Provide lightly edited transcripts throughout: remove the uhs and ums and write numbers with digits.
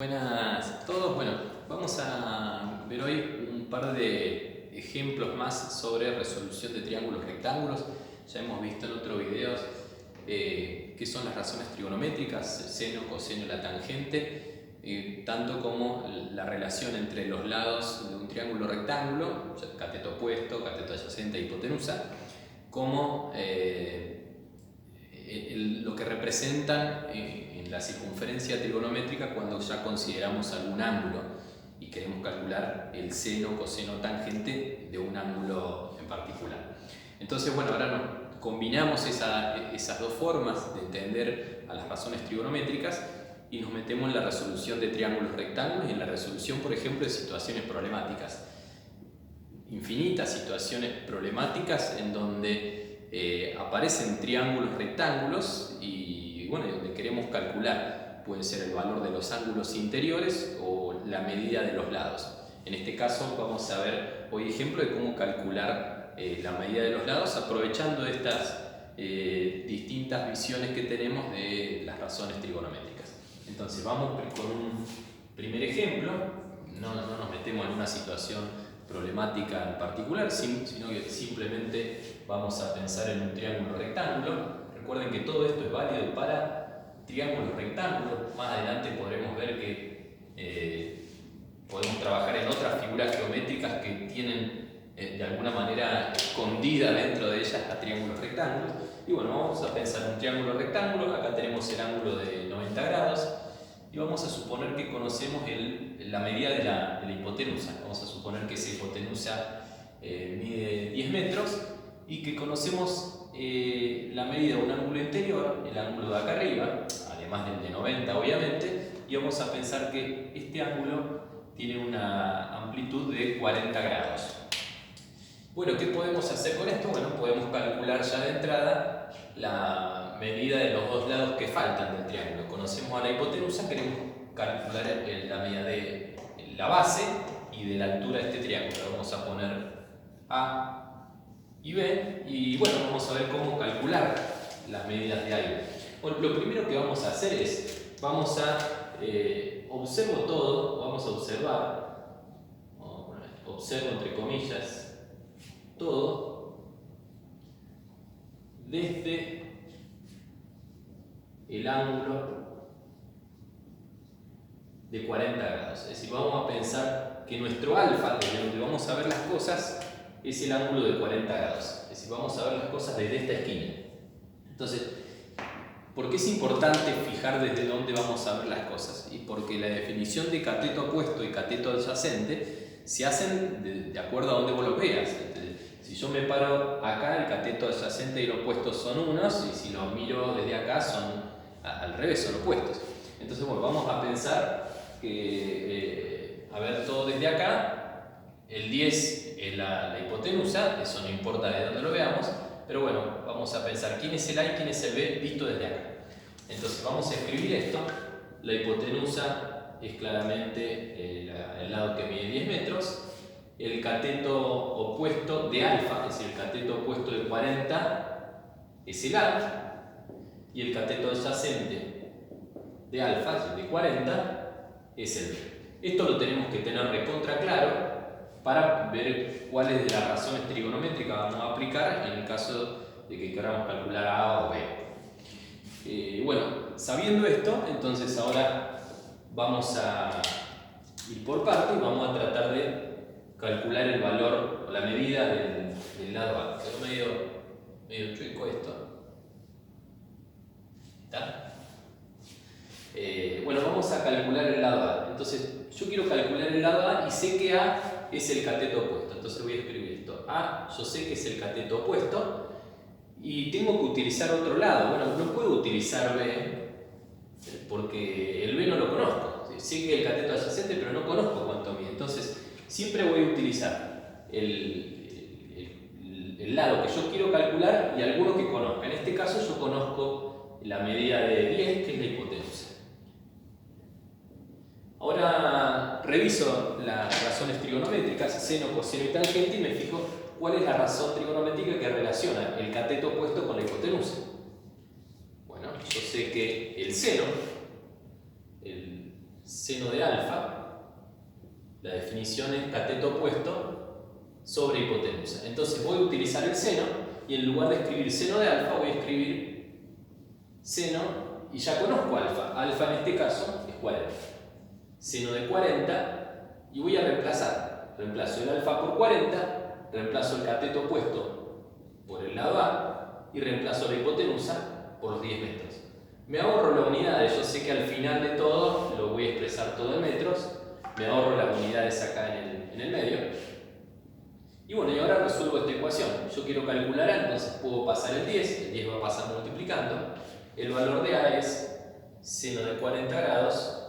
Buenas a todos. Bueno, vamos a ver hoy un par de ejemplos más sobre resolución de triángulos rectángulos. Ya hemos visto en otros videos qué son las razones trigonométricas, seno, coseno, la tangente, tanto como la relación entre los lados de un triángulo rectángulo, cateto opuesto, cateto adyacente e hipotenusa, como lo que representan en la circunferencia trigonométrica cuando ya consideramos algún ángulo y queremos calcular el seno, coseno, tangente de un ángulo en particular. Entonces, bueno, ahora combinamos esas dos formas de entender a las razones trigonométricas y nos metemos en la resolución de triángulos rectángulos y en la resolución, por ejemplo, de situaciones problemáticas. Infinitas situaciones problemáticas en donde aparecen triángulos rectángulos y bueno, donde queremos calcular puede ser el valor de los ángulos interiores o la medida de los lados. En este caso vamos a ver hoy ejemplo de cómo calcular la medida de los lados aprovechando estas distintas visiones que tenemos de las razones trigonométricas. Entonces vamos con un primer ejemplo, no nos metemos en una situación problemática en particular, sino que simplemente vamos a pensar en un triángulo rectángulo. Recuerden que todo esto es válido para triángulos rectángulos. Más adelante podremos ver que podemos trabajar en otras figuras geométricas que tienen de alguna manera escondida dentro de ellas a triángulos rectángulos. Y bueno, vamos a pensar en un triángulo rectángulo. Acá tenemos el ángulo de 90 grados. Y vamos a suponer que conocemos la medida de la hipotenusa. Vamos a suponer que esa hipotenusa mide 10 metros y que conocemos la medida de un ángulo interior, el ángulo de acá arriba, además del de 90 obviamente, y vamos a pensar que este ángulo tiene una amplitud de 40 grados. Bueno, ¿qué podemos hacer con esto? Bueno, podemos calcular ya de entrada la medida de los dos lados que faltan del triángulo. Conocemos a la hipotenusa, queremos calcular la medida de la base y de la altura de este triángulo. Vamos a poner A y B y bueno, vamos a ver cómo calcular las medidas de A y B. Bueno, lo primero que vamos a hacer es, vamos a observo todo, vamos a observar, observo entre comillas, todo desde el ángulo de 40 grados. Es decir, vamos a pensar que nuestro alfa, desde donde vamos a ver las cosas, es el ángulo de 40 grados. Es decir, vamos a ver las cosas desde esta esquina. Entonces, ¿por qué es importante fijar desde dónde vamos a ver las cosas? Y porque la definición de cateto opuesto y cateto adyacente se hacen de acuerdo a donde vos lo veas. Si yo me paro acá, el cateto adyacente y el opuesto son unos, y si los miro desde acá son al revés, son opuestos. Entonces, bueno, vamos a pensar que, a ver todo desde acá, el 10 es la hipotenusa, eso no importa de dónde lo veamos, pero bueno, vamos a pensar quién es el A y quién es el B visto desde acá. Entonces vamos a escribir esto, la hipotenusa es claramente el lado que mide 10 metros, el cateto opuesto de alfa, es decir, el cateto opuesto de 40 es el A, y el cateto adyacente de alfa, es el de 40, es el B. Esto lo tenemos que tener recontra claro para ver cuáles de las razones trigonométricas vamos a aplicar en el caso de que queramos calcular A o B. Bueno, sabiendo esto, entonces ahora vamos a ir por partes y vamos a tratar de calcular el valor o la medida del lado A. Quedó medio chueco esto. ¿Está? Bueno, vamos a calcular el lado A. Entonces, yo quiero calcular el lado A y sé que A es el cateto opuesto. Entonces voy a escribir esto. A, yo sé que es el cateto opuesto y tengo que utilizar otro lado. Bueno, no puedo utilizar B porque el B no lo conozco. Sé que el cateto adyacente, pero no conozco cuánto mide. Entonces, siempre voy a utilizar el lado que yo quiero calcular y alguno que conozca. En este caso yo conozco la medida de 10, que es la hipotenusa. Ahora reviso las razones trigonométricas, seno, coseno y tangente, y me fijo cuál es la razón trigonométrica que relaciona el cateto opuesto con la hipotenusa. Bueno, yo sé que el seno seno de alfa, la definición es cateto opuesto sobre hipotenusa. Entonces voy a utilizar el seno y en lugar de escribir seno de alfa voy a escribir seno, y ya conozco alfa. Alfa en este caso es 40. Seno de 40 y voy a reemplazar. Reemplazo el alfa por 40, reemplazo el cateto opuesto por el lado A y reemplazo la hipotenusa por los 10 metros. Me ahorro las unidades, yo sé que al final de todo lo voy a expresar todo en metros, me ahorro las unidades acá en el medio. Y bueno, y ahora resuelvo esta ecuación. Yo quiero calcular A, entonces puedo pasar el 10 va a pasar multiplicando. El valor de A es seno de 40 grados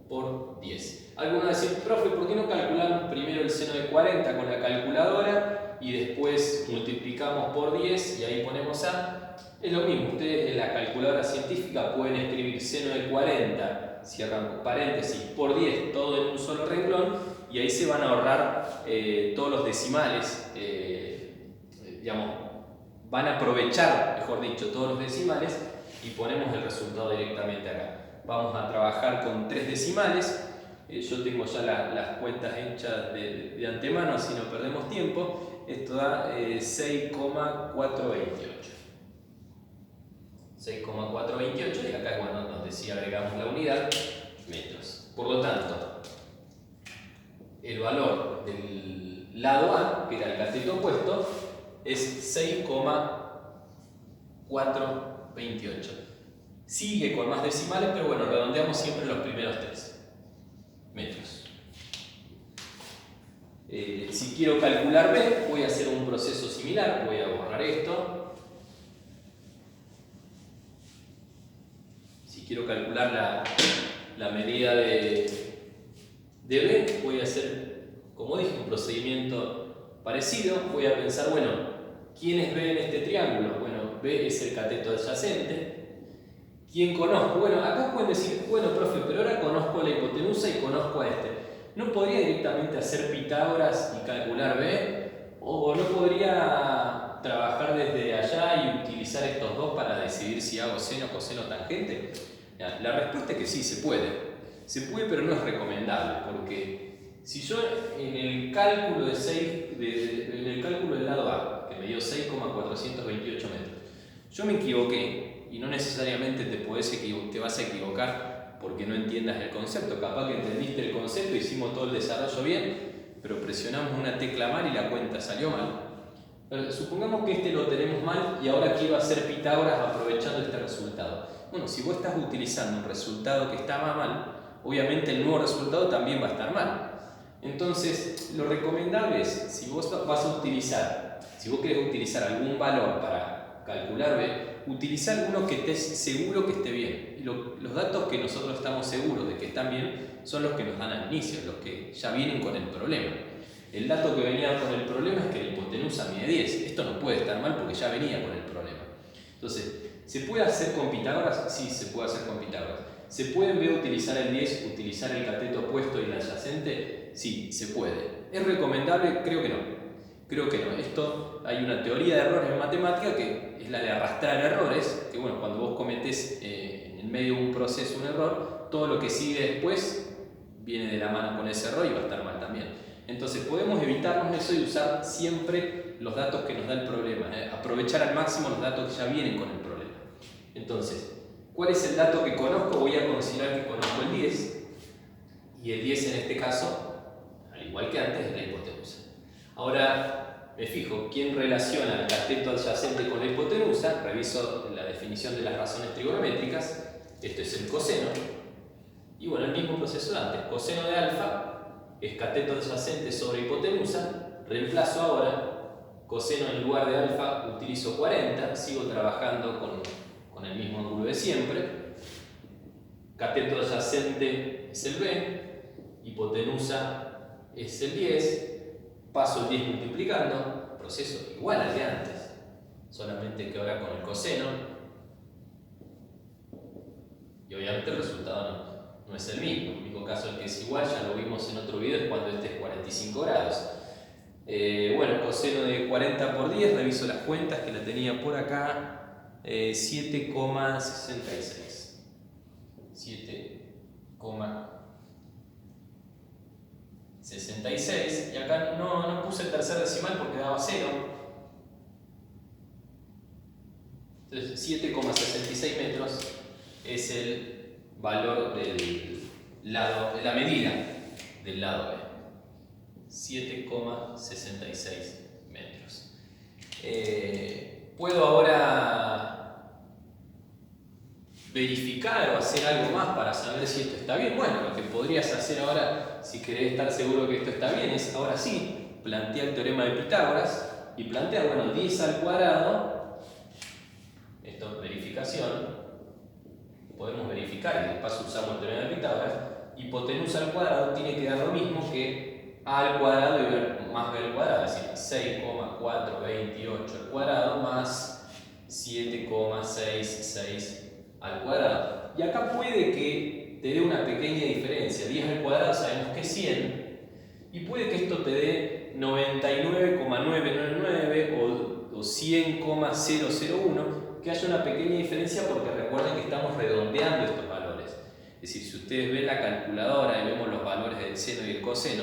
por 10. Algunos van a decir, profe, ¿por qué no calculamos primero el seno de 40 con la calculadora y después multiplicamos por 10 y ahí ponemos A? Es lo mismo, ustedes en la calculadora científica pueden escribir seno de 40, cierran paréntesis, por 10, todo en un solo renglón, y ahí se van a ahorrar todos los decimales, digamos, van a aprovechar, mejor dicho, todos los decimales y ponemos el resultado directamente acá. Vamos a trabajar con 3 decimales. Yo tengo ya las cuentas hechas de antemano, así no perdemos tiempo. Esto da 6,428. 6,428 y acá es cuando nos decía agregamos la unidad, metros. Por lo tanto, el valor del lado A, que era el cateto opuesto, es 6,428. Sigue con más decimales, pero bueno, redondeamos siempre los primeros 3 metros. Si quiero calcular B, voy a hacer un proceso similar. Voy a borrar esto. Si quiero calcular la medida de B, voy a hacer, como dije, un procedimiento parecido. Voy a pensar, bueno, ¿quién es B en este triángulo? Bueno, B es el cateto adyacente. ¿Quién conozco? Bueno, acá pueden decir, bueno, profe, pero ahora conozco a la hipotenusa y conozco a este. ¿No podría directamente hacer Pitágoras y calcular B? ¿O no podría trabajar desde allá y utilizar estos dos para decidir si hago seno, coseno, tangente? La respuesta es que sí, se puede. Se puede, pero no es recomendable, porque si yo en el cálculo en el cálculo del lado A, que me dio 6,428 metros, yo me equivoqué, y no necesariamente te vas a equivocar porque no entiendas el concepto. Capaz que entendiste el concepto, hicimos todo el desarrollo bien, pero presionamos una tecla mal y la cuenta salió mal. Pero supongamos que este lo tenemos mal y ahora quiero hacer Pitágoras aprovechando este resultado. Bueno, si vos estás utilizando un resultado que estaba mal, obviamente el nuevo resultado también va a estar mal. Entonces, lo recomendable es, si vos querés utilizar algún valor para calcular B, utilizar alguno que estés seguro que esté bien. Y los datos que nosotros estamos seguros de que están bien son los que nos dan al inicio, los que ya vienen con el problema. El dato que venía con el problema es que la hipotenusa mide 10. Esto no puede estar mal porque ya venía con el problema. Entonces, ¿se puede hacer con Pitágoras? Sí, se puede hacer con Pitágoras. ¿Se puede en vez de utilizar el 10, utilizar el cateto opuesto y el adyacente? Sí, se puede. ¿Es recomendable? Creo que no. Creo que no. Esto, hay una teoría de errores en matemática que es la de arrastrar errores, que bueno, cuando vos cometés en el medio de un proceso un error, todo lo que sigue después viene de la mano con ese error y va a estar mal también. Entonces podemos evitarnos eso y usar siempre los datos que nos da el problema, aprovechar al máximo los datos que ya vienen con el problema. Entonces, ¿cuál es el dato que conozco? Voy a considerar que conozco el 10, y el 10 en este caso, al igual que antes, es la hipotenusa. Ahora me fijo, ¿quién relaciona el cateto adyacente con la hipotenusa? Reviso la definición de las razones trigonométricas. Esto es el coseno. Y bueno, el mismo proceso de antes. Coseno de alfa es cateto adyacente sobre hipotenusa. Reemplazo ahora, coseno en lugar de alfa utilizo 40. Sigo trabajando con el mismo ángulo de siempre. Cateto adyacente es el B. Hipotenusa es el 10. Paso el 10 multiplicando, proceso igual al de antes, solamente que ahora con el coseno, y obviamente el resultado no es el mismo. El único caso en que es igual, ya lo vimos en otro video, es cuando este es 45 grados. Bueno, coseno de 40 por 10, reviso las cuentas que la tenía por acá, 7,66. 7,66 y acá no puse el tercer decimal porque daba 0. Entonces 7,66 metros es el valor del lado, la medida del lado B. 7,66 metros. Puedo ahora verificar o hacer algo más para saber si esto está bien. Bueno, lo que podrías hacer ahora, si querés estar seguro que esto está bien, es ahora sí, plantear el teorema de Pitágoras y plantear, bueno, 10 al cuadrado, esto es verificación, podemos verificar y de paso usamos el teorema de Pitágoras, hipotenusa al cuadrado tiene que dar lo mismo que a al cuadrado y más b al cuadrado, es decir, 6,428 al cuadrado más 7,66 al cuadrado. Y acá puede que te dé una pequeña diferencia. 10 al cuadrado sabemos que es 100 y puede que esto te dé 99,999 o 100,001, que haya una pequeña diferencia porque recuerden que estamos redondeando estos valores. Es decir, si ustedes ven la calculadora y vemos los valores del seno y el coseno,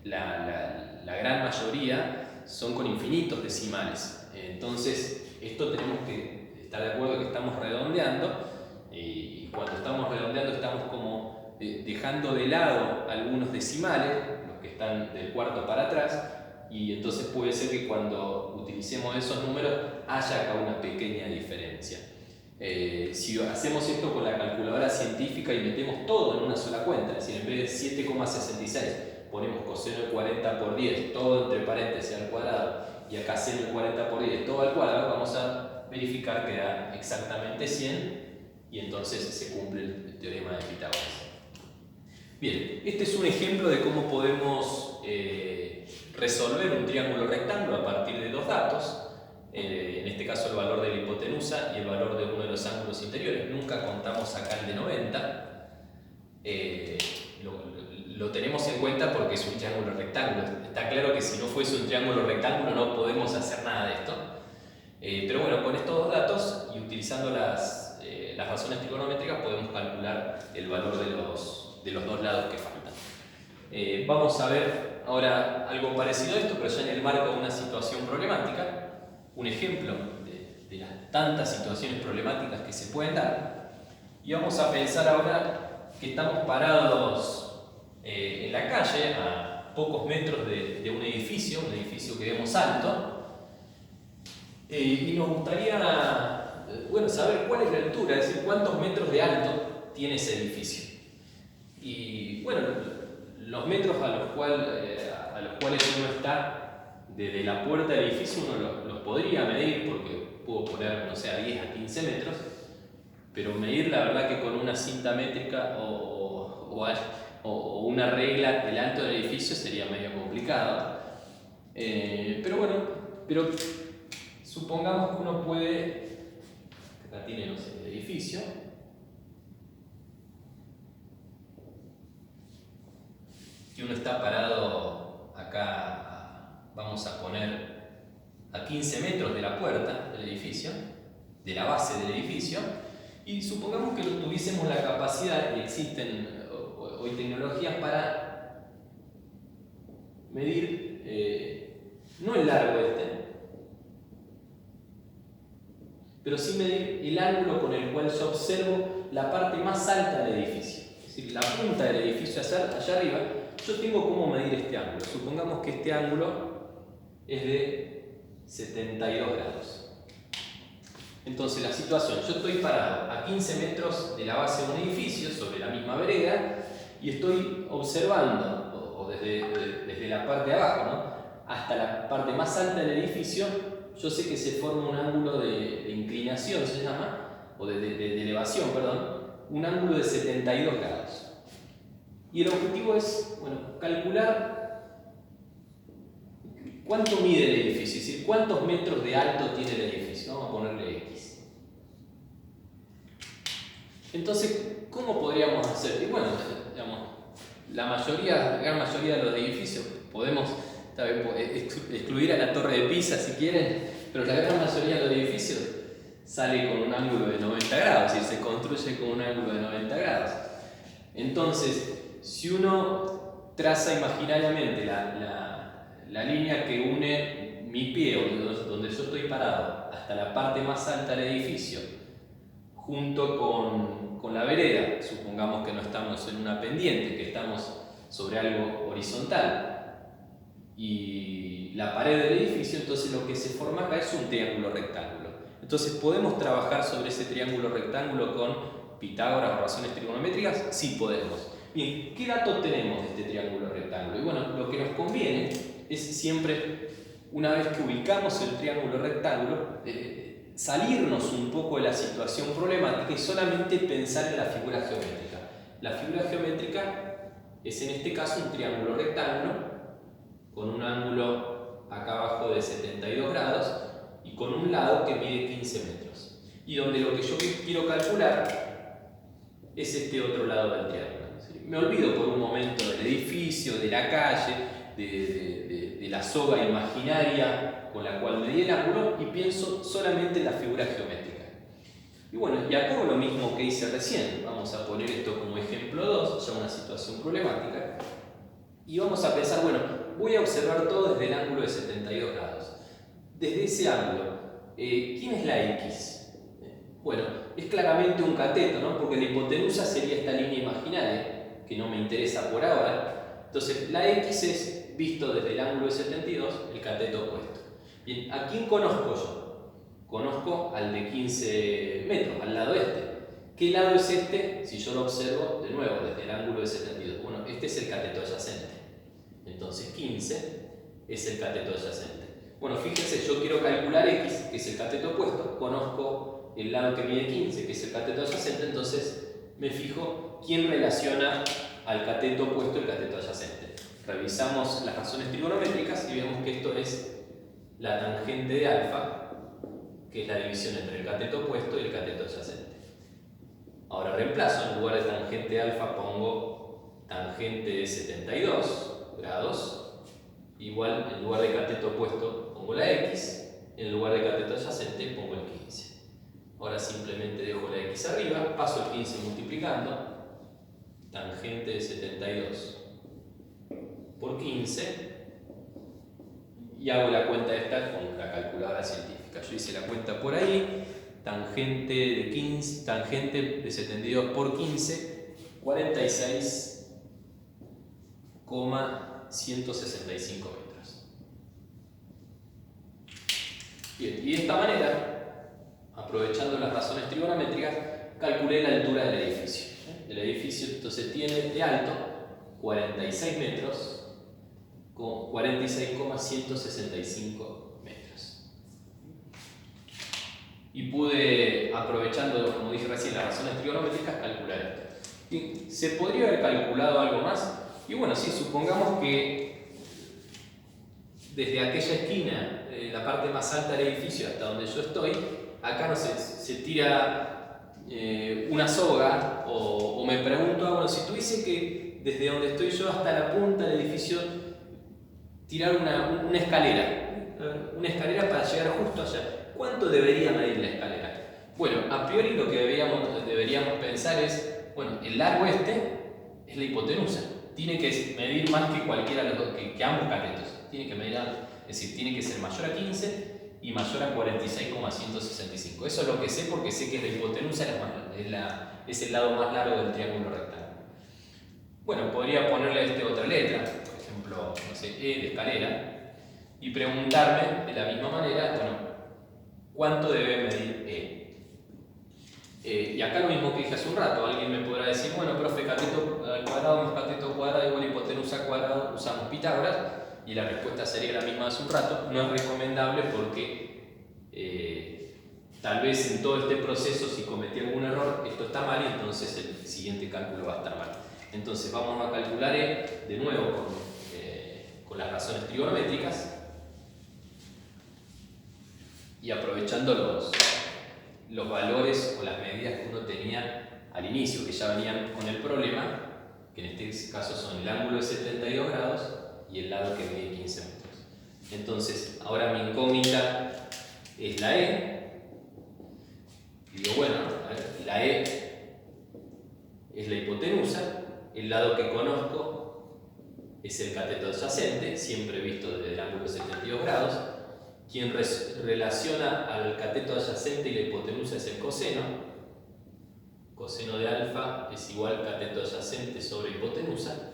la gran mayoría son con infinitos decimales. Entonces, esto tenemos que estar de acuerdo que estamos redondeando y cuando estamos redondeando estamos como dejando de lado algunos decimales, los que están del cuarto para atrás, y entonces puede ser que cuando utilicemos esos números haya acá una pequeña diferencia. Si hacemos esto con la calculadora científica y metemos todo en una sola cuenta, es decir, en vez de 7,66 ponemos coseno de 40 por 10, todo entre paréntesis al cuadrado, y acá seno de 40 por 10, todo al cuadrado, vamos a verificar que da exactamente 100 y entonces se cumple el teorema de Pitágoras. Bien, este es un ejemplo de cómo podemos resolver un triángulo rectángulo a partir de dos datos, en este caso el valor de la hipotenusa y el valor de uno de los ángulos interiores. Nunca contamos acá el de 90. Lo tenemos en cuenta porque es un triángulo rectángulo. Está claro que si no fuese un triángulo rectángulo no podemos hacer nada de esto. Pero bueno, con estos dos datos y utilizando las razones trigonométricas podemos calcular el valor de los dos lados que faltan. Vamos a ver ahora algo parecido a esto, pero ya en el marco de una situación problemática. Un ejemplo de las tantas situaciones problemáticas que se pueden dar. Y vamos a pensar ahora que estamos parados en la calle, a pocos metros de un edificio que vemos alto, y nos gustaría saber cuál es la altura, es decir, cuántos metros de alto tiene ese edificio. Y bueno, los metros a los cuales uno está desde la puerta del edificio uno los podría medir porque puedo poner, no sé, a 10 a 15 metros, pero medir la verdad que con una cinta métrica o una regla del alto del edificio sería medio complicado. Pero supongamos que uno puede, acá tiene, no sé, el edificio, que uno está parado acá, vamos a poner a 15 metros de la puerta del edificio, de la base del edificio, y supongamos que tuviésemos la capacidad, y existen hoy tecnologías para medir no el largo pero sí medir el ángulo con el cual yo observo la parte más alta del edificio, es decir, la punta del edificio allá arriba. Yo tengo cómo medir este ángulo. Supongamos que este ángulo es de 72 grados. Entonces la situación, yo estoy parado a 15 metros de la base de un edificio, sobre la misma vereda, y estoy observando, o desde la parte de abajo, ¿no?, hasta la parte más alta del edificio. Yo sé que se forma un ángulo de inclinación, se llama, o de elevación, perdón, un ángulo de 72 grados. Y el objetivo es, calcular cuánto mide el edificio, es decir, cuántos metros de alto tiene el edificio. Vamos a ponerle X. Entonces, ¿cómo podríamos hacer? Y bueno, digamos, la gran mayoría de los edificios podemos excluir a la Torre de Pisa si quieren, pero la gran mayoría de los edificios sale con un ángulo de 90 grados, es decir, se construye con un ángulo de 90 grados. Entonces, si uno traza imaginariamente la línea que une mi pie, donde yo estoy parado, hasta la parte más alta del edificio, junto con la vereda, supongamos que no estamos en una pendiente, que estamos sobre algo horizontal, y la pared del edificio, entonces lo que se forma acá es un triángulo rectángulo. Entonces, ¿podemos trabajar sobre ese triángulo rectángulo con Pitágoras o razones trigonométricas? Sí podemos. Bien, ¿qué datos tenemos de este triángulo rectángulo? Y bueno, lo que nos conviene es siempre, una vez que ubicamos el triángulo rectángulo, salirnos un poco de la situación problemática y solamente pensar en la figura geométrica. La figura geométrica es en este caso un triángulo rectángulo con un ángulo acá abajo de 72 grados y con un lado que mide 15 metros. Y donde lo que yo quiero calcular es este otro lado del triángulo. Me olvido por un momento del edificio, de la calle, de la soga imaginaria con la cual medí el ángulo y pienso solamente en la figura geométrica. Y bueno, y acá hago lo mismo que hice recién. Vamos a poner esto como ejemplo 2, ya una situación problemática. Y vamos a pensar, bueno, voy a observar todo desde el ángulo de 72 grados. Desde ese ángulo, ¿quién es la X? Bueno, es claramente un cateto, ¿no? Porque la hipotenusa sería esta línea imaginaria, que no me interesa por ahora. Entonces, la X es, visto desde el ángulo de 72, el cateto opuesto. Bien, ¿a quién conozco yo? Conozco al de 15 metros, al lado este. ¿Qué lado es este? Si yo lo observo de nuevo desde el ángulo de 72. Bueno, este es el cateto adyacente. Entonces 15 es el cateto adyacente. Bueno, fíjense, yo quiero calcular X, que es el cateto opuesto. Conozco el lado que mide 15, que es el cateto adyacente. Entonces me fijo quién relaciona al cateto opuesto el cateto adyacente. Revisamos las razones trigonométricas y vemos que esto es la tangente de alfa, que es la división entre el cateto opuesto y el cateto adyacente. Ahora reemplazo, en lugar de tangente de alfa pongo tangente de 72 grados, igual en lugar de cateto opuesto pongo la X, en lugar de cateto adyacente pongo el 15. Ahora simplemente dejo la X arriba, paso el 15 multiplicando, tangente de 72 por 15, y hago la cuenta esta con la calculadora científica. Yo hice la cuenta por ahí, tangente de 15, tangente de 72 por 15, 46,165 metros. Bien, y de esta manera, aprovechando las razones trigonométricas, calculé la altura del edificio. El edificio entonces tiene de alto 46 metros con 46,165 metros. Y pude, aprovechando, como dije recién, las razones trigonométricas, calcular esto. Bien, ¿se podría haber calculado algo más? Y bueno, sí, supongamos que desde aquella esquina, la parte más alta del edificio hasta donde yo estoy, acá no sé, se tira una soga, o me pregunto, bueno, si tuviese que desde donde estoy yo hasta la punta del edificio tirar una escalera para llegar justo allá, ¿cuánto debería medir la escalera? Bueno, a priori lo que deberíamos pensar es, bueno, el largo este es la hipotenusa, tiene que medir más que cualquiera de los dos, que ambos catetos, tiene que medir, es decir, tiene que ser mayor a 15 y mayor a 46,165. Eso es lo que sé porque sé que la hipotenusa es el lado más largo del triángulo rectángulo. Bueno, podría ponerle otra letra, por ejemplo, no sé, E de escalera, y preguntarme de la misma manera, bueno, ¿cuánto debe medir E? Y acá lo mismo que dije hace un rato, alguien me podrá decir, bueno, profe, cateto al cuadrado más cateto cuadrado igual hipotenusa al cuadrado, usamos Pitágoras, y la respuesta sería la misma hace un rato. No es recomendable porque tal vez en todo este proceso, si cometí algún error, esto está mal y entonces el siguiente cálculo va a estar mal. Entonces vamos a calcular de nuevo con las razones trigonométricas y aprovechando los valores o las medidas que uno tenía al inicio, que ya venían con el problema, que en este caso son el ángulo de 72 grados y el lado que mide 15 metros. Entonces, ahora mi incógnita es la E. Y digo, bueno, la E es la hipotenusa, el lado que conozco es el cateto adyacente, siempre visto desde el ángulo de 72 grados. Quien relaciona al cateto adyacente y la hipotenusa es el coseno. Coseno de alfa es igual cateto adyacente sobre hipotenusa.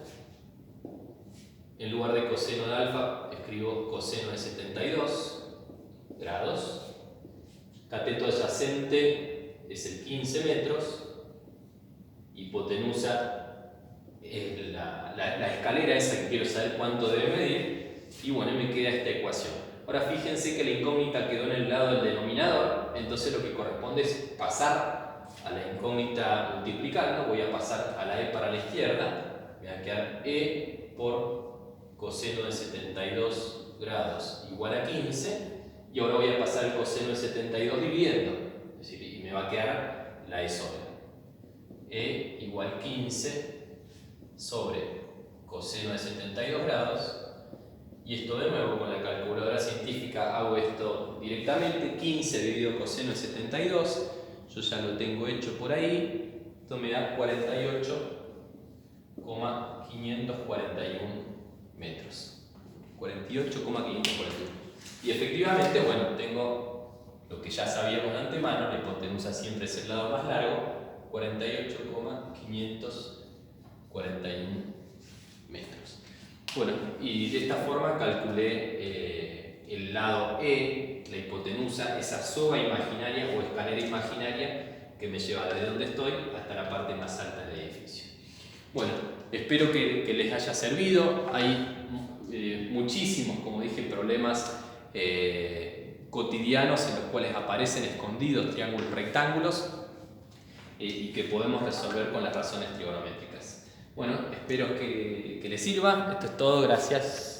En lugar de coseno de alfa, escribo coseno de 72 grados. Cateto adyacente es el 15 metros. Hipotenusa es la escalera esa que quiero saber cuánto debe medir. Y bueno, me queda esta ecuación. Ahora fíjense que la incógnita quedó en el lado del denominador, entonces lo que corresponde es pasar a la incógnita multiplicando. Voy a pasar a la e para la izquierda. Me va a quedar e por coseno de 72 grados igual a 15. Y ahora voy a pasar el coseno de 72 dividiendo. Es decir, y me va a quedar la e sobre. E igual 15 sobre coseno de 72 grados. Y esto de nuevo con la calculadora científica hago esto directamente. 15 dividido coseno de 72. Yo ya lo tengo hecho por ahí. Esto me da 48,541 metros. 48,541. Y efectivamente, bueno, tengo lo que ya sabíamos de antemano. La hipotenusa siempre es el lado más largo. 48,541 metros. Bueno, y de esta forma calculé el lado E, la hipotenusa, esa soga imaginaria o escalera imaginaria que me lleva desde donde estoy hasta la parte más alta del edificio. Bueno, espero que les haya servido. Hay muchísimos, como dije, problemas cotidianos en los cuales aparecen escondidos triángulos rectángulos y que podemos resolver con las razones trigonométricas. Bueno, espero que les sirva. Esto es todo. Gracias.